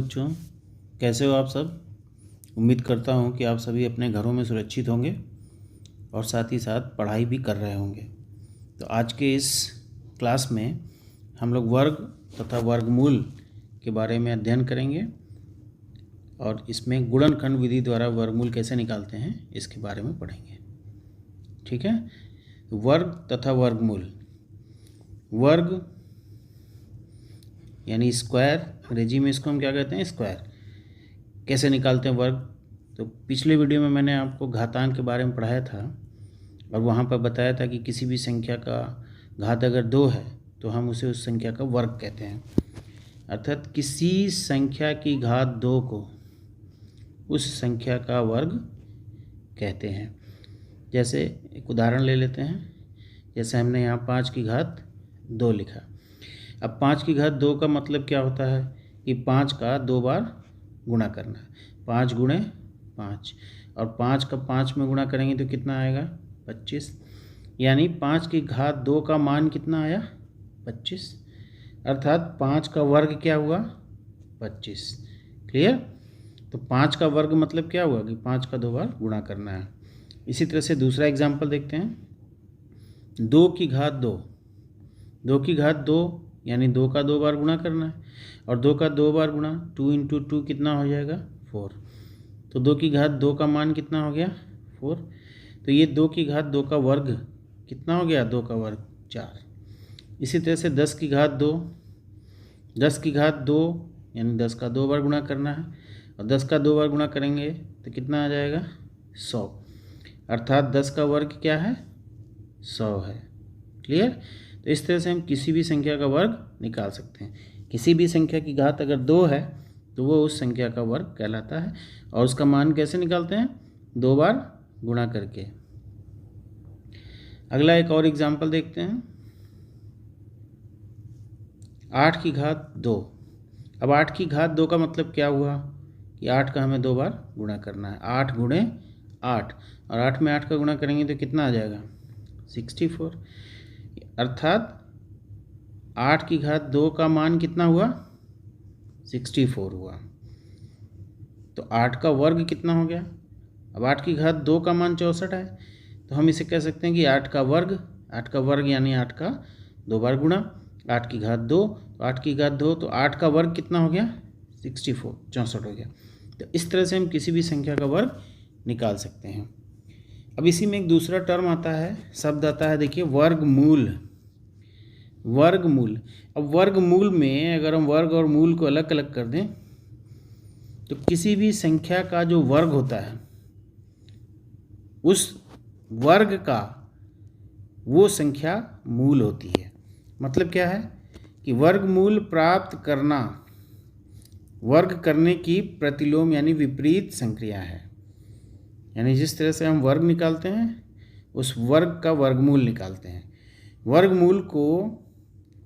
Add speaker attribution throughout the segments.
Speaker 1: बच्चों, कैसे हो आप सब। उम्मीद करता हूँ कि आप सभी अपने घरों में सुरक्षित होंगे और साथ ही साथ पढ़ाई भी कर रहे होंगे। तो आज के इस क्लास में हम लोग वर्ग तथा वर्गमूल के बारे में अध्ययन करेंगे और इसमें गुणनखंड विधि द्वारा वर्गमूल कैसे निकालते हैं इसके बारे में पढ़ेंगे। ठीक है। वर्ग तथा वर्गमूल। वर्ग यानी स्क्वायर, अंग्रेजी में इसको हम क्या कहते हैं, स्क्वायर। कैसे निकालते हैं वर्ग, तो पिछले वीडियो में मैंने आपको घातांक के बारे में पढ़ाया था और वहाँ पर बताया था कि किसी भी संख्या का घात अगर 2 है तो हम उसे उस संख्या का वर्ग कहते हैं। अर्थात किसी संख्या की घात 2 को उस संख्या का वर्ग कहते हैं। जैसे एक उदाहरण ले लेते हैं। जैसे हमने यहाँ 5 की घात 2 लिखा। अब 5 की घात 2 का मतलब क्या होता है कि 5 का 2 बार गुणा करना है। 5 गुणे 5 और 5 का 5 में गुणा करेंगे तो कितना आएगा, 25। यानी 5 की घात 2 का मान कितना आया, 25। अर्थात 5 का वर्ग क्या हुआ, 25। क्लियर। तो 5 का वर्ग मतलब क्या हुआ कि 5 का 2 बार गुणा करना है। इसी तरह से दूसरा एग्जाम्पल देखते हैं। 2 की घात 2, 2 की घात 2 यानी 2 का 2 बार गुणा करना है और 2 का 2 बार गुणा 2 इंटू 2 कितना हो जाएगा, 4। तो 2 की घात 2 का मान कितना हो गया, 4। तो ये 2 की घात 2 का वर्ग कितना हो गया, 2 का वर्ग 4। इसी तरह से 10 की घात 2, 10 की घात 2 यानी 10 का 2 बार गुणा करना है और 10 का 2 बार गुणा करेंगे तो कितना आ जाएगा, 100। अर्थात 10 का वर्ग क्या है, 100 है। क्लियर। तो इस तरह से हम किसी भी संख्या का वर्ग निकाल सकते हैं। किसी भी संख्या की घात अगर 2 है तो वो उस संख्या का वर्ग कहलाता है। और उसका मान कैसे निकालते हैं, 2 बार गुणा करके। अगला एक और एग्जाम्पल देखते हैं। 8 की घात 2। अब 8 की घात 2 का मतलब क्या हुआ कि 8 का हमें 2 बार गुणा करना है। 8 गुणे 8 और 8 में 8 का गुणा करेंगे तो कितना आ जाएगा, 64। अर्थात 8 की घात 2 का मान कितना हुआ, 64 हुआ। तो 8 का वर्ग कितना हो गया। अब 8 की घात 2 का मान 64 है तो हम इसे कह सकते हैं कि 8 का वर्ग यानी 8 का 2 बार गुणा। 8 की घात 2 तो 8 की घात 2 तो 8 का वर्ग कितना हो गया, 64 हो गया। तो इस तरह से हम किसी भी संख्या का वर्ग निकाल सकते हैं। अब इसी में एक दूसरा टर्म आता है, शब्द आता है, देखिए वर्गमूल। वर्गमूल। अब वर्गमूल में अगर हम वर्ग और मूल को अलग अलग कर दें तो किसी भी संख्या का जो वर्ग होता है उस वर्ग का वो संख्या मूल होती है। मतलब क्या है कि वर्गमूल प्राप्त करना वर्ग करने की प्रतिलोम यानी विपरीत संक्रिया है। यानी जिस तरह से हम वर्ग निकालते हैं उस वर्ग का वर्गमूल निकालते हैं। वर्गमूल को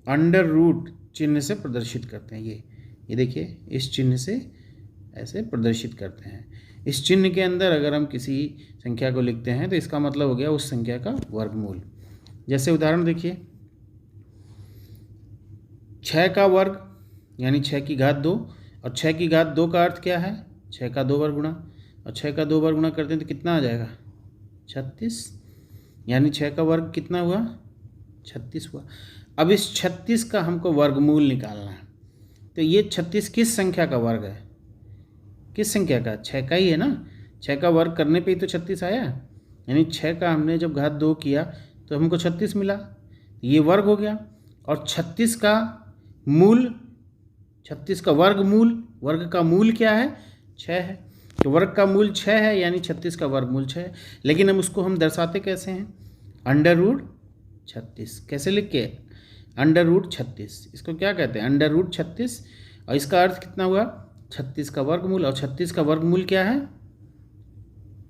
Speaker 1: अंडर रूट चिन्ह से प्रदर्शित करते हैं। ये देखिए, इस चिन्ह से ऐसे प्रदर्शित करते हैं। इस चिन्ह के अंदर अगर हम किसी संख्या को लिखते हैं तो इसका मतलब हो गया उस संख्या का वर्गमूल। जैसे उदाहरण देखिए, 6 का वर्ग यानी 6 की घात 2 और 6 की घात 2 का अर्थ क्या है, 6 का 2 बार गुणा और 6 का 2 बार गुणा करते हैं तो कितना आ जाएगा, 36। यानी 6 का वर्ग कितना हुआ, 36 हुआ। अब इस 36 का हमको वर्गमूल निकालना है। तो ये 36 किस संख्या का वर्ग है, किस संख्या का, 6 का ही है ना। 6 का वर्ग करने पे ही तो 36 आया। यानी 6 का हमने जब घात 2 किया तो हमको 36 मिला, ये वर्ग हो गया। और 36 का मूल, 36 का वर्गमूल, वर्ग का मूल क्या है, 6 है। तो वर्ग का मूल 6 है यानी 36 का वर्गमूल 6 है। लेकिन हम उसको हम दर्शाते कैसे हैं, अंडर रूट 36। कैसे लिख के, अंडर रूट 36। इसको क्या कहते हैं, अंडर रूट 36। और इसका अर्थ कितना हुआ, 36 का वर्गमूल। और 36 का वर्गमूल क्या है,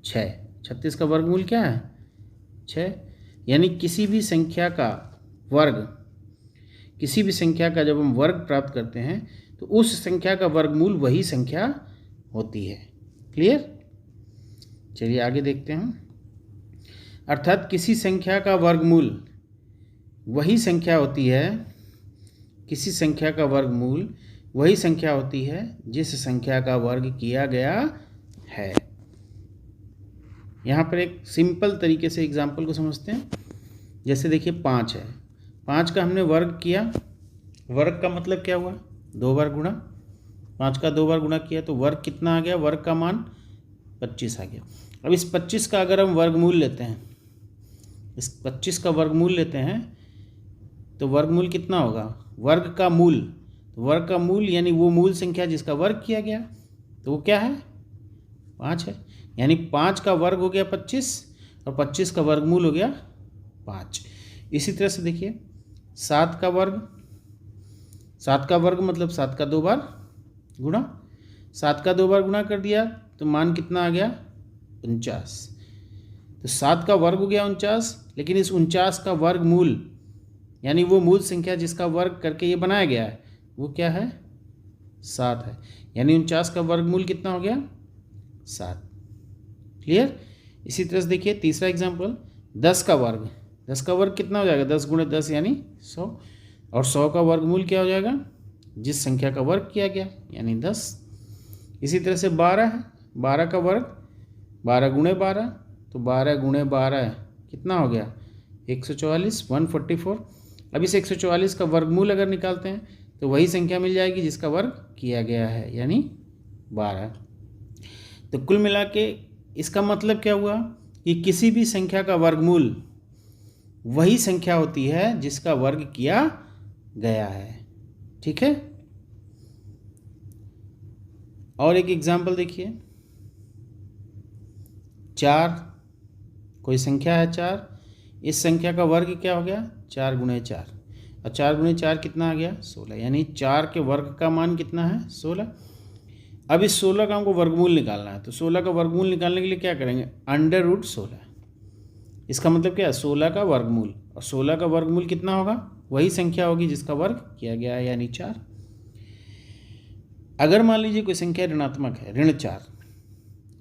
Speaker 1: 6। 36 का वर्गमूल क्या है, 6। यानी किसी भी संख्या का वर्ग, किसी भी संख्या का जब हम वर्ग प्राप्त करते हैं तो उस संख्या का वर्गमूल वही संख्या होती है। क्लियर। चलिए आगे देखते हैं। अर्थात किसी संख्या का वर्गमूल वही संख्या होती है, किसी संख्या का वर्गमूल वही संख्या होती है जिस संख्या का वर्ग किया गया है। यहाँ पर एक सिंपल तरीके से एग्जाम्पल को समझते हैं। जैसे देखिए 5 है, 5 का हमने वर्ग किया। वर्ग का मतलब क्या हुआ? 2 बार गुणा। 5 का 2 बार गुणा किया तो वर्ग कितना आ गया? वर्ग का मान 25 आ गया। अब इस 25 का अगर हम वर्गमूल लेते हैं, इस 25 का वर्गमूल लेते हैं तो वर्गमूल कितना होगा? वर्ग का मूल। तो वर्ग का मूल यानी वो मूल संख्या जिसका वर्ग किया गया, तो वो क्या है? 5 है। यानी 5 का वर्ग हो गया 25 और 25 का वर्गमूल हो गया 5। इसी तरह से देखिए 7 का वर्ग, 7 का वर्ग मतलब 7 का 2 बार गुणा। 7 का 2 बार गुणा कर दिया तो मान कितना आ गया? 49। तो 7 का वर्ग हो गया 49, लेकिन इस 49 का वर्गमूल यानी वो मूल संख्या जिसका वर्ग करके ये बनाया गया है वो क्या है? 7 है। यानी 49 का वर्गमूल कितना हो गया? 7। क्लियर? इसी तरह से देखिए तीसरा एग्जाम्पल 10 का वर्ग। 10 का वर्ग कितना हो जाएगा? 10 गुणे 10 यानी 100। और 100 का वर्गमूल क्या हो जाएगा? जिस संख्या का वर्ग किया गया यानी 10। इसी तरह से 12 है, 12 का वर्ग 12 गुणे 12, तो 12 गुणे 12 कितना हो गया? 144, 144। अब इस 144 का वर्गमूल अगर निकालते हैं तो वही संख्या मिल जाएगी जिसका वर्ग किया गया है यानी 12। तो कुल मिला के इसका मतलब क्या हुआ कि किसी भी संख्या का वर्गमूल वही संख्या होती है जिसका वर्ग किया गया है। ठीक है? और एक एग्जाम्पल देखिए 4, कोई संख्या है 4, इस संख्या का वर्ग क्या हो गया? 4 गुणे 4, और 4 गुणे 4 कितना आ गया? 16। यानी 4 के वर्ग का मान कितना है? 16। अब इस 16 का हमको वर्गमूल निकालना है, तो 16 का वर्गमूल निकालने के लिए क्या करेंगे? √16। इसका मतलब क्या है? 16 का वर्गमूल, और 16 का वर्गमूल कितना होगा? वही संख्या होगी जिसका वर्ग किया गया है यानी 4। अगर मान लीजिए कोई संख्या ऋणात्मक है, ऋण 4,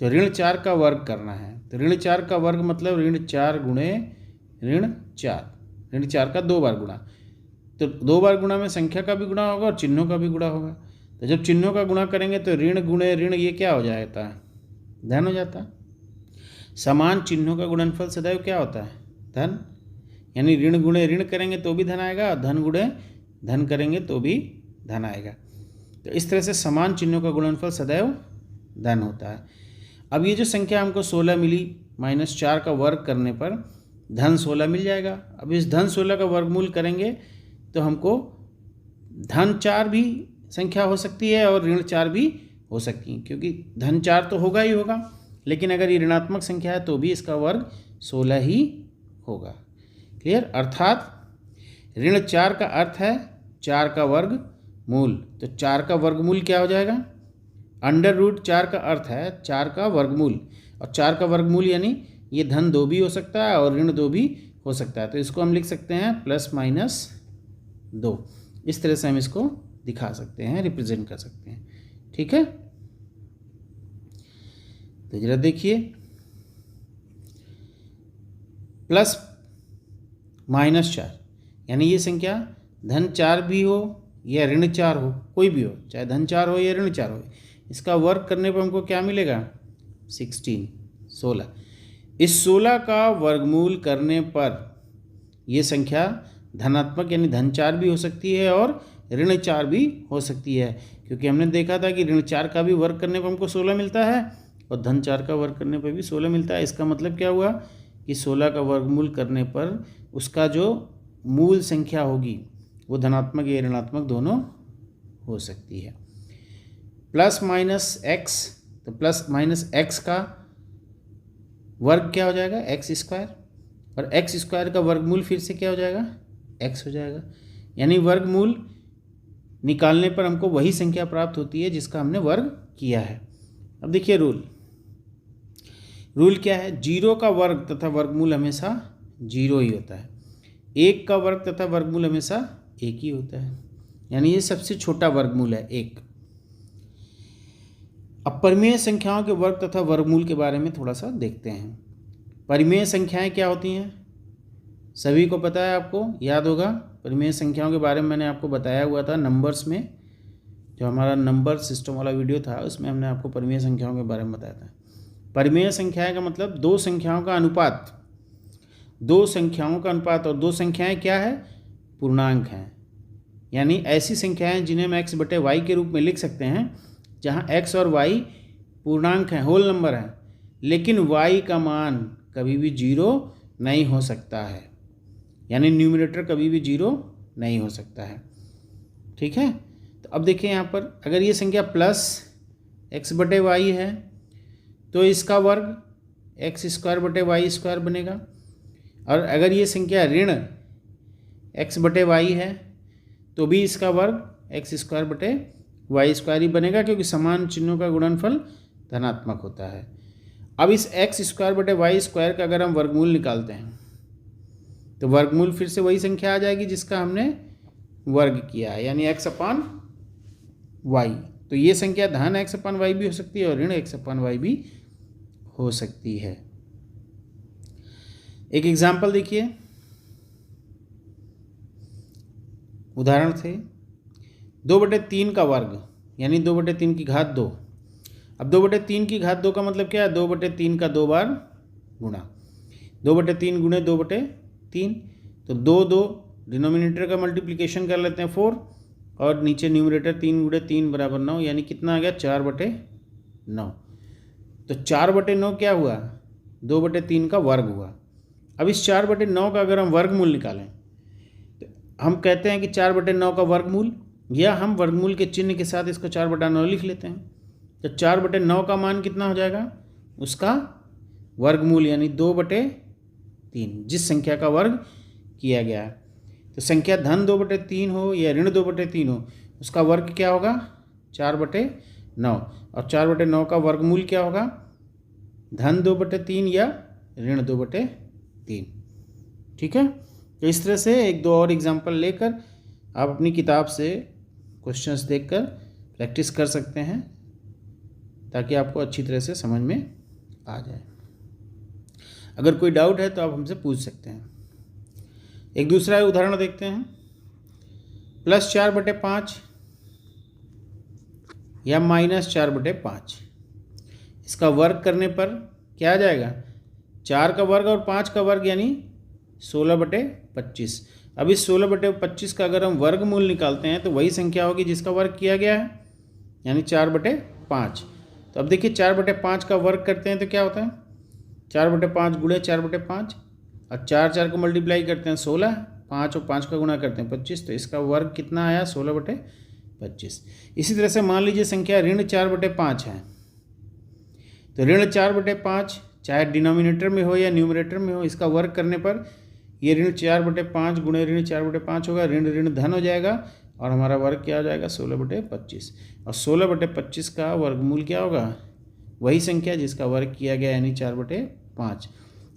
Speaker 1: तो ऋण 4 का वर्ग करना है। तो ऋण 4 का वर्ग मतलब ऋण 4 गुणे ऋण 4, ऋण 4 का 2 बार गुणा। तो 2 बार गुणा में संख्या का भी गुणा होगा और चिन्हों का भी गुणा होगा। तो जब चिन्हों का गुणा करेंगे तो ऋण गुणे ऋण ये क्या हो जाता है? धन हो जाता है। समान चिन्हों का गुणनफल सदैव क्या होता है? धन। यानी ऋण गुणे ऋण करेंगे तो भी धन आएगा, और धन गुणे धन करेंगे तो भी धन आएगा। तो इस तरह से समान चिन्हों का गुणनफल सदैव धन होता है। अब ये जो संख्या हमको 16 मिली, -4 का वर्ग करने पर धन 16 मिल जाएगा। अब इस धन 16 का वर्गमूल करेंगे तो हमको धन 4 भी संख्या हो सकती है और ऋण 4 भी हो सकती है, क्योंकि धन 4 तो होगा ही होगा, लेकिन अगर ये ऋणात्मक संख्या है तो भी इसका वर्ग 16 ही होगा। क्लियर? अर्थात ऋण 4 का अर्थ है 4 का वर्ग मूल। तो 4 का वर्गमूल क्या हो जाएगा? √4 का अर्थ है 4 का वर्गमूल, और 4 का वर्गमूल यानी ये धन 2 भी हो सकता है और ऋण 2 भी हो सकता है। तो इसको हम लिख सकते हैं +-2। इस तरह से हम इसको दिखा सकते हैं, रिप्रेजेंट कर सकते हैं। ठीक है? तो जरा देखिए +-4 यानी ये संख्या धन 4 भी हो या ऋण 4 हो, कोई भी हो, चाहे धन 4 हो या ऋण 4 हो, इसका वर्ग करने पर हमको क्या मिलेगा? 16। इस 16 का वर्गमूल करने पर ये संख्या धनात्मक यानी धन 4 भी हो सकती है और ऋण 4 भी हो सकती है, क्योंकि हमने देखा था कि ऋण 4 का भी वर्ग करने पर हमको 16 मिलता है और धन 4 का वर्ग करने पर भी 16 मिलता है। इसका मतलब क्या हुआ कि 16 का वर्गमूल करने पर उसका जो मूल संख्या होगी वो धनात्मक या ऋणात्मक दोनों हो सकती है। +-x, तो +-x का वर्ग क्या हो जाएगा? x², और x² का वर्गमूल फिर से क्या हो जाएगा? x हो जाएगा। यानी वर्गमूल निकालने पर हमको वही संख्या प्राप्त होती है जिसका हमने वर्ग किया है। अब देखिए रूल क्या है? 0 का वर्ग तथा वर्गमूल हमेशा 0 ही होता है। 1 का वर्ग तथा वर्गमूल हमेशा 1 ही होता है, यानी ये सबसे छोटा वर्गमूल है 1। अब परिमेय संख्याओं के वर्ग तथा वर्गमूल के बारे में थोड़ा सा देखते हैं। परिमेय संख्याएं क्या होती हैं? सभी को पता है, आपको याद होगा। परिमेय संख्याओं के बारे में मैंने आपको बताया हुआ था नंबर्स में। जो हमारा नंबर सिस्टम वाला वीडियो था उसमें हमने आपको परिमेय संख्याओं के बारे में बताया था। परिमेय संख्याएं का मतलब दो संख्याओं का अनुपात, दो संख्याओं का अनुपात। और दो संख्याएं क्या है? पूर्णांक हैं, यानी ऐसी संख्याएं जिन्हें हम x बटे वाई के रूप में लिख सकते हैं, जहां x और y पूर्णांक हैं, होल नंबर हैं, लेकिन y का मान कभी भी जीरो नहीं हो सकता है, यानी न्यूमरेटर कभी भी जीरो नहीं हो सकता है। ठीक है, तो अब देखिए यहाँ पर अगर ये संख्या प्लस x बटे वाई है तो इसका वर्ग एक्स स्क्वायर बटे वाई स्क्वायर बनेगा, और अगर ये संख्या ऋण x बटे वाई है तो भी इसका वर्ग एक्स स्क्वायर बटे वाई स्क्वायर ही बनेगा, क्योंकि समान चिन्हों का गुणनफल धनात्मक होता है। अब इस एक्स स्क्वायर बटे वाई स्क्वायर का अगर हम वर्गमूल निकालते हैं तो वर्गमूल फिर से वही संख्या आ जाएगी जिसका हमने वर्ग किया है, यानी एक्स अपान वाई। तो ये संख्या धन एक्स अपान वाई भी हो सकती है और ऋण एक्स अपान वाई भी हो सकती है। एक एग्जाम्पल देखिए, उदाहरण थे 2/3 का वर्ग, यानी 2/3 की घात 2। अब 2/3 की घात 2 का मतलब क्या है? 2/3 का 2 बार गुणा, 2/3 गुणे 2/3, तो 2 डिनोमिनेटर का मल्टीप्लिकेशन कर लेते हैं 4, और नीचे न्यूमरेटर 3 गुणे 3 बराबर 9, यानी कितना आ गया? 4/9। तो 4/9 क्या हुआ? 2/3 का वर्ग हुआ। अब इस 4/9 का अगर हम वर्गमूल निकालें तो हम कहते हैं कि 4/9 का वर्गमूल, या हम वर्गमूल के चिन्ह के साथ इसको 4/9 लिख लेते हैं। तो 4/9 का मान कितना हो जाएगा? उसका वर्गमूल, यानी 2/3, जिस संख्या का वर्ग किया गया है। तो संख्या धन 2/3 हो या ऋण 2/3 हो, उसका वर्ग क्या होगा? 4/9, और 4/9 का वर्गमूल क्या होगा? धन 2/3 या ऋण 2/3। ठीक है, तो इस तरह से एक दो और एग्जाम्पल लेकर आप अपनी किताब से क्वेश्चंस देखकर प्रैक्टिस कर सकते हैं, ताकि आपको अच्छी तरह से समझ में आ जाए। अगर कोई डाउट है तो आप हमसे पूछ सकते हैं। एक दूसरा उदाहरण देखते हैं, +4/5 या -4/5। इसका वर्ग करने पर क्या आ जाएगा? 4 का वर्ग और 5 का वर्ग, यानी 16/25। अब इस 16/25 का अगर हम वर्गमूल निकालते हैं तो वही संख्या होगी जिसका वर्ग किया गया है, यानी 4/5। तो अब देखिए 4/5 का वर्ग करते हैं तो क्या होता है? 4/5 गुणे 4/5, और 4 को मल्टीप्लाई करते हैं 16, 5 और 5 का गुणा करते हैं 25, तो इसका वर्ग कितना आया? 16/25। इसी तरह से मान लीजिए संख्या ऋण 4/5 है, तो ऋण 4/5 चाहे डिनोमिनेटर में हो या न्यूमरेटर में हो, इसका वर्ग करने पर ये ऋण 4/5 गुणे ऋण 4/5 होगा, ऋण ऋण धन हो जाएगा, और हमारा वर्ग क्या हो जाएगा? 16/25। और 16/25 का वर्गमूल क्या होगा? वही संख्या जिसका वर्ग किया गया, यानी 4/5,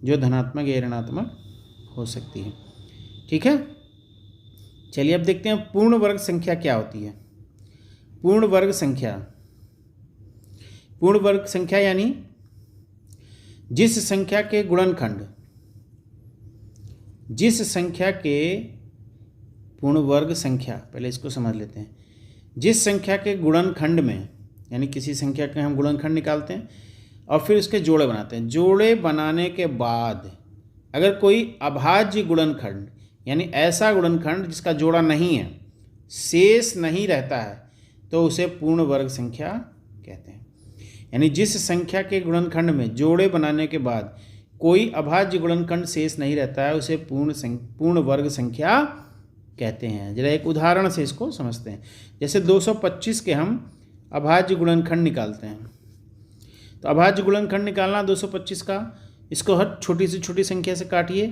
Speaker 1: जो धनात्मक या ऋणात्मक हो सकती है। ठीक है, चलिए अब देखते हैं पूर्ण वर्ग संख्या क्या होती है। पूर्ण वर्ग संख्या, पूर्ण वर्ग संख्या यानी जिस संख्या के गुणनखंड, जिस संख्या के पूर्ण वर्ग संख्या, पहले इसको समझ लेते हैं। जिस संख्या के गुणनखंड में, यानी किसी संख्या के हम गुणनखंड निकालते हैं और फिर उसके जोड़े बनाते हैं। जोड़े बनाने के बाद अगर कोई अभाज्य गुणनखंड, यानी ऐसा गुणनखंड जिसका जोड़ा नहीं है, शेष नहीं रहता है, तो उसे पूर्ण वर्ग संख्या कहते हैं। यानी जिस संख्या के गुणनखंड में जोड़े बनाने के बाद कोई अभाज्य गुणनखंड शेष नहीं रहता है, उसे पूर्ण वर्ग संख्या कहते हैं। जरा एक उदाहरण से इसको समझते हैं। जैसे 225 के हम अभाज्य गुणनखंड निकालते हैं, तो अभाज्य गुणनखंड निकालना 225 का, इसको हर छोटी से छोटी संख्या से काटिए।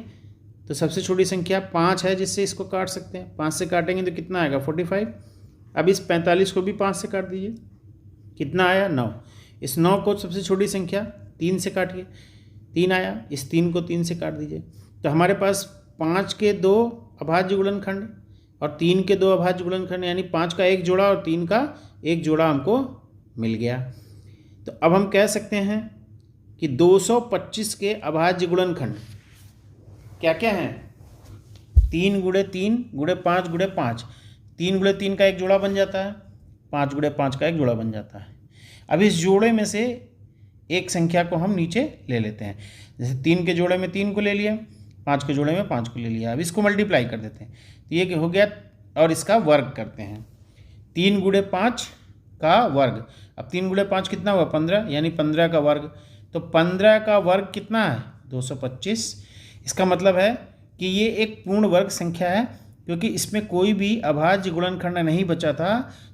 Speaker 1: तो सबसे छोटी संख्या 5 है जिससे इसको काट सकते हैं। 5 से काटेंगे तो कितना आएगा? 45। अब इस 45 को भी 5 से काट दीजिए, कितना आया? 9। इस 9 को सबसे छोटी संख्या 3 से काटिए, 3 आया। इस 3 को 3 से काट दीजिए। तो हमारे पास 5 के 2 अभाज्य गुणनखंड और 3 के 2 अभाज्य गुणनखंड, यानी 5 का एक जोड़ा और 3 का एक जोड़ा हमको मिल गया। तो अब हम कह सकते हैं कि 225 के अभाज्य गुणनखंड क्या क्या हैं? 3 गुणे 3 गुणे 5 गुणे 5। 3 गुणे 3 का एक जोड़ा बन जाता है, 5 गुणे 5 का एक जोड़ा बन जाता है। अब इस जोड़े में से एक संख्या को हम नीचे ले लेते हैं। जैसे 3 के जोड़े में 3 को ले लिया, 5 के जोड़े में 5 को ले लिया। अब इसको मल्टीप्लाई कर देते हैं तो ये हो गया, और इसका वर्ग करते हैं। 3 गुणे 5 का वर्ग। अब 3 गुणे 5 कितना हुआ? 15, यानी 15 का वर्ग। तो 15 का वर्ग कितना है? 225। इसका मतलब है कि ये एक पूर्ण वर्ग संख्या है, क्योंकि इसमें कोई भी अभाज्य गुणनखंड नहीं बचा था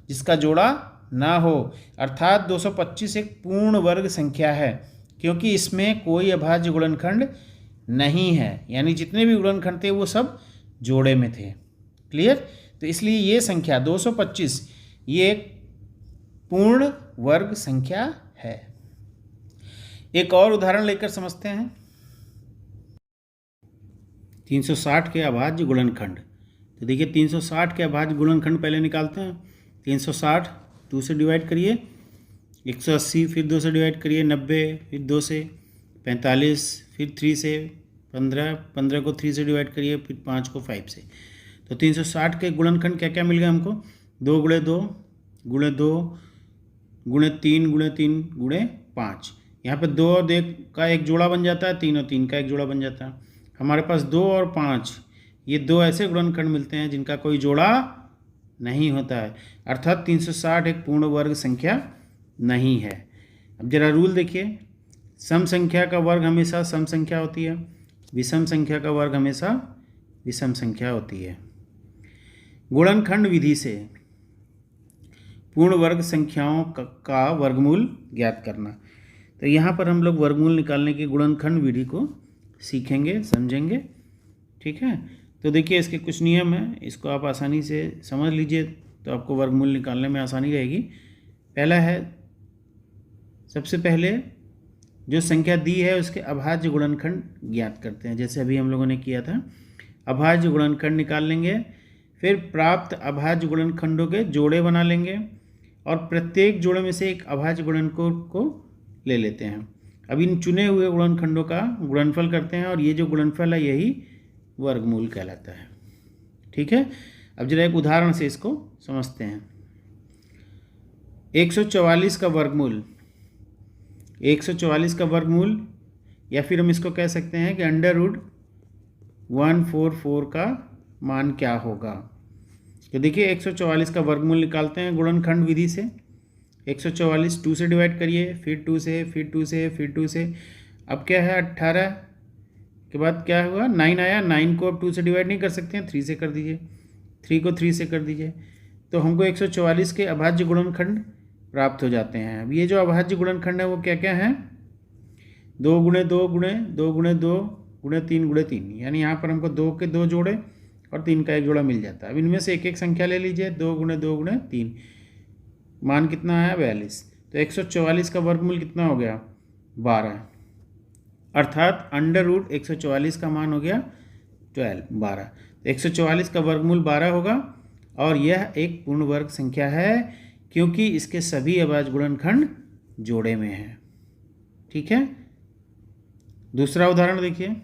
Speaker 1: जिसका जोड़ा ना हो। अर्थात 225 एक पूर्ण वर्ग संख्या है, क्योंकि इसमें कोई अभाज्य गुणनखंड नहीं है, यानी जितने भी गुणनखंड थे वो सब जोड़े में थे। क्लियर? तो इसलिए ये संख्या 225 ये एक पूर्ण वर्ग संख्या है। एक और उदाहरण लेकर समझते हैं। 360 के अभाज्य गुणनखंड। तो देखिए 360 के अभाज्य गुणनखंड पहले निकालते हैं। 360 2 से डिवाइड करिए, 180 फिर 2 से डिवाइड करिए, 90 फिर 2 से, 45 फिर 3 से, 15 को 3 से डिवाइड करिए, फिर 5 को 5 से। तो 360 के गुणनखंड क्या क्या मिल गया हमको? 2 गुणे 2 गुणे 2 गुणे 3 गुणे 3 गुणे 5। यहाँ पे 2 और 2 का एक जोड़ा बन जाता है, 3 और 3 का एक जोड़ा बन जाता है। हमारे पास 2 और 5 ये 2 ऐसे गुणनखंड मिलते हैं जिनका कोई जोड़ा नहीं होता है। अर्थात 360 एक पूर्ण वर्ग संख्या नहीं है। अब जरा रूल देखिए, सम संख्या का वर्ग हमेशा सम संख्या होती है, विषम संख्या का वर्ग हमेशा विषम संख्या होती है। गुणनखंड विधि से पूर्ण वर्ग संख्याओं का वर्गमूल ज्ञात करना। तो यहाँ पर हम लोग वर्गमूल निकालने की गुणनखंड विधि को सीखेंगे, समझेंगे। ठीक है, तो देखिए इसके कुछ नियम हैं, इसको आप आसानी से समझ लीजिए तो आपको वर्गमूल निकालने में आसानी रहेगी। पहला है, सबसे पहले जो संख्या दी है उसके अभाज्य गुणनखंड ज्ञात करते हैं, जैसे अभी हम लोगों ने किया था। अभाज्य गुणनखंड निकाल लेंगे, फिर प्राप्त अभाज्य गुणनखंडों के जोड़े बना लेंगे और प्रत्येक जोड़े में से एक अभाज्य गुणनखंड को ले लेते हैं। अब इन चुने हुए गुणनखंडों का गुणनफल करते हैं और ये जो गुणनफल है यही वर्गमूल कहलाता है। ठीक है, अब जरा एक उदाहरण से इसको समझते हैं। 144 का वर्गमूल, 144 का वर्गमूल, या फिर हम इसको कह सकते हैं कि अंडर रूट 144 का मान क्या होगा। तो देखिए 144 का वर्गमूल निकालते हैं गुणनखंड विधि से। 144 2 से डिवाइड करिए, फिर 2 से, फिर 2 से, फिर 2 से। अब क्या है, 18 के बाद क्या हुआ, 9 आया। 9 को अब 2 से डिवाइड नहीं कर सकते हैं, 3 से कर दीजिए, 3 को 3 से कर दीजिए। तो हमको 144 के अभाज्य गुणनखंड प्राप्त हो जाते हैं। अब ये जो अभाज्य गुणनखंड है वो क्या क्या है? 2 गुणे 2 गुणे 2 गुणे 2 गुणे 3 गुणे 3, यानी यहाँ पर हमको 2 के 2 जोड़े और 3 का एक जोड़ा मिल जाता है। अब इनमें से एक एक संख्या ले लीजिए, 2 गुणे 2 गुणे 3, मान कितना आया? 42। तो 144 का वर्गमूल कितना हो गया? 12। अर्थात अंडर रूट 144 का मान हो गया 12। तो 144 का वर्गमूल 12 होगा और यह एक पूर्ण वर्ग संख्या है क्योंकि इसके सभी अभाज्य गुणनखंड जोड़े में है। ठीक है, दूसरा उदाहरण देखिए।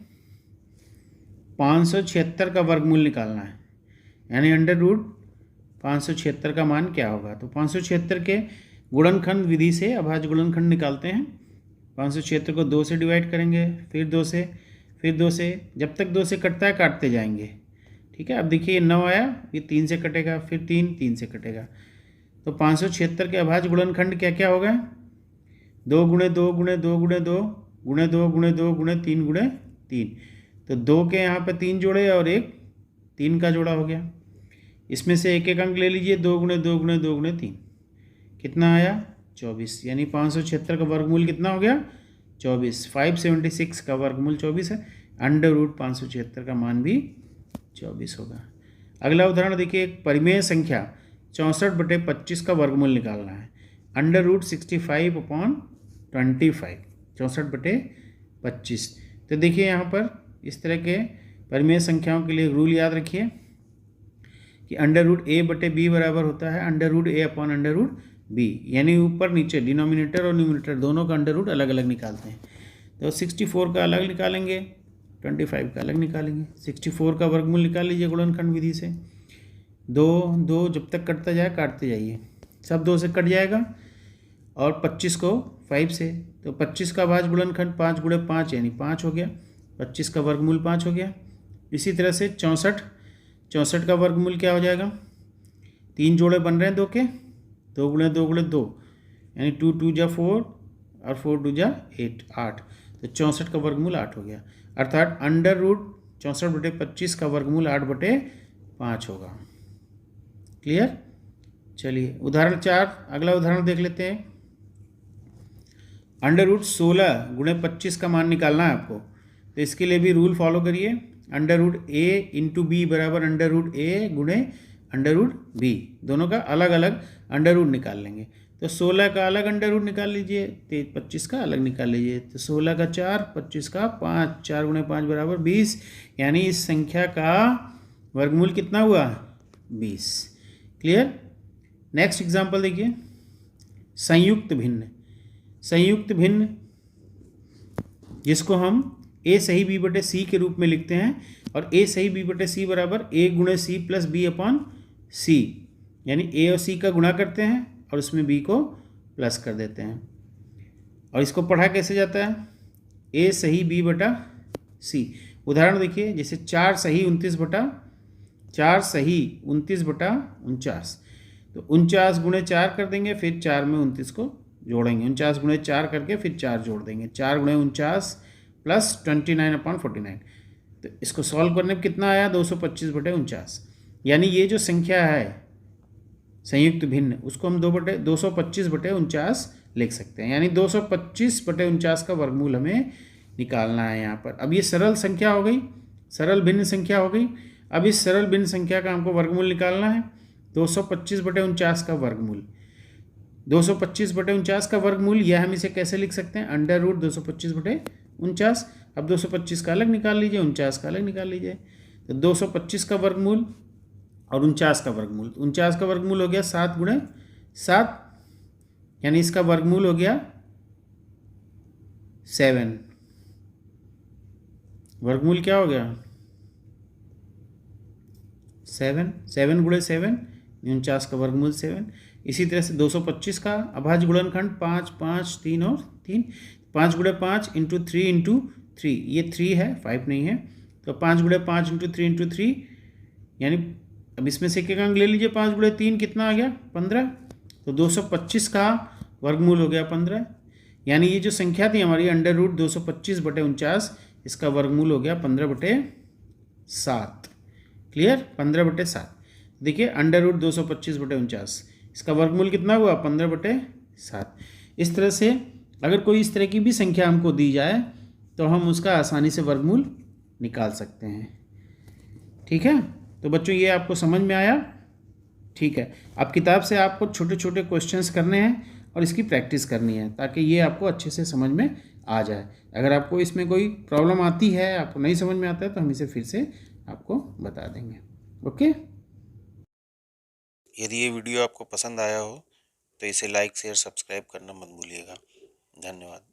Speaker 1: 576 का वर्गमूल निकालना है, यानी अंडर रूट 576 का मान क्या होगा। तो 576 के गुणनखंड विधि से अभाज्य गुणनखंड निकालते हैं। 576 को 2 से डिवाइड करेंगे, फिर 2 से, फिर 2 से, जब तक 2 से कटता है काटते जाएंगे। ठीक है, अब देखिए 9 आया, ये 3 से कटेगा, फिर 3 से कटेगा। तो 576 के अभाज्य गुणनखंड क्या क्या होगा? 2 गुणे 2 गुणे 2 गुणे 2 गुणे 2 गुणे 2 गुणे 3 गुणे 3। तो 2 के यहाँ पे 3 जोड़े और एक 3 का जोड़ा हो गया। इसमें से एक एक अंक ले लीजिए, 2 गुणे 2 गुणे 2 गुणे 3, कितना आया? 24। यानी 576 का वर्गमूल कितना हो गया? 24। 576 का वर्गमूल 24 है, अंडर रूट 576 का मान भी 24 होगा। अगला उदाहरण देखिए, एक परिमेय संख्या 64/25 का वर्गमूल निकालना है। Under root 65/25, 64/25। तो देखिए यहाँ पर इस तरह के परिमेय संख्याओं के लिए रूल याद रखिए कि अंडर रूट a/b बराबर होता है अंडर रूट a/b, यानी ऊपर नीचे डिनोमिनेटर और न्यूमरेटर दोनों का अंडर रूट अलग अलग निकालते हैं। तो 64 का अलग निकालेंगे, 25 का अलग निकालेंगे। 64 का वर्गमूल निकाल लीजिए गुणनखंड विधि से। 2 जब तक कटता जाए काटते जाइए। सब 2 से कट जाएगा, और 25 को 5 से, तो 25 का भाज्य गुणनखंड 5 गुणे 5 यानी 5 हो गया, 25 का वर्गमूल 5 हो गया। इसी तरह से 64 का वर्गमूल क्या हो जाएगा, 3 जोड़े बन रहे हैं 2 के, 2 गुणे 2 गुणे 2 यानी 2 2 जा 4 और 4 2 जा 8, तो 64 का वर्गमूल 8 हो गया। अर्थात अंडर रूट 64/25 का वर्गमूल 8/5 होगा। क्लियर। चलिए उदाहरण 4, अगला उदाहरण देख लेते हैं। अंडर रूट 16 गुणे 25 का मान निकालना है आपको, तो इसके लिए भी रूल फॉलो करिए। अंडर रूट ए इंटू बी बराबर अंडर रूट ए गुणे अंडर रूट बी, दोनों का अलग अलग अंडर रूट निकाल लेंगे। तो 16 का अलग अंडर रूट निकाल लीजिए, 25 का अलग निकाल लीजिए। तो 16 का 4, 25 का 5, 4 गुणे 5 बराबर 20, यानी इस संख्या का वर्गमूल कितना हुआ, 20। क्लियर। नेक्स्ट एग्जाम्पल देखिए, संयुक्त भिन्न। संयुक्त भिन्न जिसको हम a सही b बटे c के रूप में लिखते हैं, और a सही b बटे c बराबर a गुणे c plus b upon c, यानी a और c का गुणा करते हैं और उसमें b को प्लस कर देते हैं। और इसको पढ़ा कैसे जाता है, a सही b बटा c। उदाहरण देखिए, जैसे 4 सही 29 बटा 49, तो 49 गुणे 4 कर देंगे, फिर 4 में 29 को जोड़ेंगे, 49 गुणे 4 करके फिर 4 जोड़ देंगे, 4 गुणे 49 प्लस 29/49। तो इसको सॉल्व करने में कितना आया, 225/49। यानी ये जो संख्या है संयुक्त भिन्न, उसको हम 225/49 लिख सकते हैं, यानी 225/49 का वर्गमूल हमें निकालना है यहाँ पर। अब ये सरल संख्या हो गई, सरल भिन्न संख्या हो गई। अब इस सरल भिन्न संख्या का हमको वर्गमूल निकालना है, 225/49 का वर्गमूल। 225/49 का वर्गमूल, यह हम इसे कैसे लिख सकते हैं, अंडर रूट 225/49। अब 225 का अलग निकाल लीजिए, 49 का अलग निकाल लीजिए। तो 225 का वर्गमूल और 49 का वर्गमूल, 49 का वर्गमूल हो गया 7 गुणे 7, यानी इसका वर्गमूल हो गया 7। वर्गमूल क्या हो गया, 7 गुणे 7, 49 का वर्गमूल 7। इसी तरह से 225 का अभाज्य गुणनखंड 5 5 3 और 3, 5 गुणे 5 इंटू 3 इंटू 3, ये 3 है 5 नहीं है, तो 5 गुणे 5 इंटू 3 इंटू 3, यानी अब इसमें से एक अंक ले लीजिए, 5 गुणे 3 कितना आ गया, 15। तो 225 का वर्गमूल हो गया 15, यानी ये जो संख्या थी हमारी अंडर रूट 225/49, इसका वर्गमूल हो गया 15/7। क्लियर, 15/7। देखिए अंडर रूट 225/49, इसका वर्गमूल कितना हुआ, 15/7। इस तरह से अगर कोई इस तरह की भी संख्या हमको दी जाए तो हम उसका आसानी से वर्गमूल निकाल सकते हैं। ठीक है, तो बच्चों ये आपको समझ में आया। ठीक है, अब किताब से आपको छोटे छोटे क्वेश्चंस करने हैं और इसकी प्रैक्टिस करनी है, ताकि ये आपको अच्छे से समझ में आ जाए। अगर आपको इसमें कोई प्रॉब्लम आती है, आपको नहीं समझ में आता है, तो हम इसे फिर से आपको बता देंगे। ओके।
Speaker 2: यदि ये वीडियो आपको पसंद आया हो तो इसे लाइक शेयर सब्सक्राइब करना मत भूलिएगा। धन्यवाद।